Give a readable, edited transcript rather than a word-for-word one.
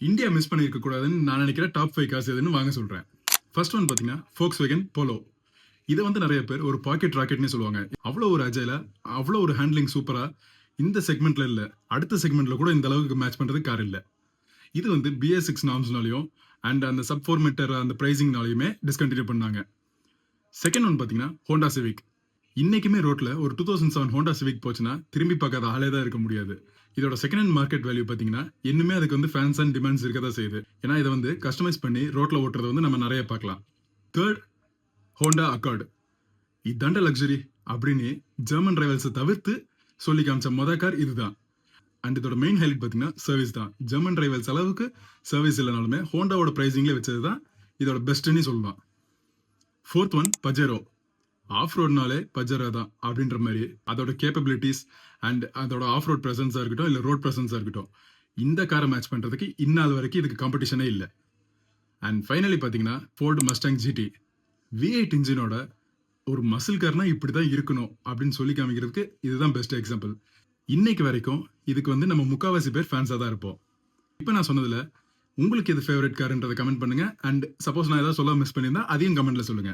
India miss பண்ணியிருக்க கூடாதுன்னு நான் நினைக்கிற டாப் 5 கார்ஸ் எதுன்னு வாங்க சொல்றேன். ஃபர்ஸ்ட் ஒன் பார்த்தீங்கன்னா, Volkswagen Polo. இத வந்து நெறைய பேர் ஒரு பாக்கெட் ராக்கெட்னே சொல்லுவாங்க. அவ்வளோ ஒரு அஜைலா, அவ்வளோ ஒரு ஹேண்ட்லிங் சூப்பரா இந்த செக்மெண்ட்ல இல்ல. அடுத்த செக்மெண்ட்ல கூட இந்த அளவுக்கு மேட்ச் பண்றதுக்கு கார் இல்ல. இது வந்து BS6 நார்ம்ஸ்னாலயும் அண்ட் அந்த சப் 4 மீட்டர் அந்த பிரைசிங்னாலயுமே டிஸ்கன்டினியூ பண்ணாங்க. செகண்ட் ஒன் பார்த்தீங்கன்னா, Honda Civic. இன்னைக்குமே ரோட்ல ஒரு 2007 Honda Civic போச்சுன்னா, திரும்பி பார்க்காத ஆளே தான் இருக்க முடியாது. இதோட செகண்ட் ஹேண்ட் மார்க்கெட் வேல்யூ பார்த்தீங்கன்னா, இன்னுமே அதுக்கு வந்து ஃபேன்ஸ் அண்ட் டிமாண்ட்ஸ் இருக்க தான் செய்யுது. ஏன்னா இத வந்து கஸ்டமைஸ் பண்ணி ரோட்ல ஓட்டுறத வந்து நம்ம நெறைய பார்க்கலாம். Third Honda Accord. இதாண்ட லக்ஸரி அப்படின்னு ஜெர்மன் ரைவல்ஸை தவிர்த்து சொல்லி காமிச்ச கார் இதுதான். அண்ட் இதோட மெயின் ஹைலைட் பார்த்தீங்கன்னா சர்வீஸ் தான். ஜெர்மன் ரைவல்ஸ் அளவுக்கு சர்வீஸ் இல்லைனாலுமே ஹோண்டாவோட பிரைசிங்ல வச்சது தான் இதோட பெஸ்ட்னு சொல்லலாம். Fourth one Pajero. ஆஃப் ரோட்னாலே பஜேரோ தான் அப்படின்ற மாதிரி அதோட கேப்பபிலிட்டிஸ் அண்ட் அதோட ஆஃப் ரோட் ப்ரெசன்ஸாக இருக்கட்டும் இல்லை ரோட் ப்ரெசன்ஸாக இருக்கட்டும், இந்த காரை மேட்ச் பண்ணுறதுக்கு இந்நாள் வரைக்கும் இதுக்கு காம்படிஷனே இல்லை. அண்ட் ஃபைனலி பார்த்தீங்கன்னா ஃபோர்டு மஸ்டாங் ஜிடி. V8 இன்ஜினோட ஒரு மசில் கார்னா இப்படி தான் இருக்கணும் அப்படின்னு சொல்லி காமிக்கிறதுக்கு இதுதான் பெஸ்ட் எக்ஸாம்பிள். இன்னைக்கு வரைக்கும் இதுக்கு வந்து நம்ம முக்காவாசி பேர் ஃபேன்ஸாக தான் இருப்போம். இப்போ நான் சொன்னதுல உங்களுக்கு எது ஃபேவரட் கார்ன்றதை கமெண்ட் பண்ணுங்க. அண்ட் சப்போஸ் நான் ஏதாவது சொல்ல மிஸ் பண்ணியிருந்தா அதையும் கமெண்ட்ல சொல்லுங்க.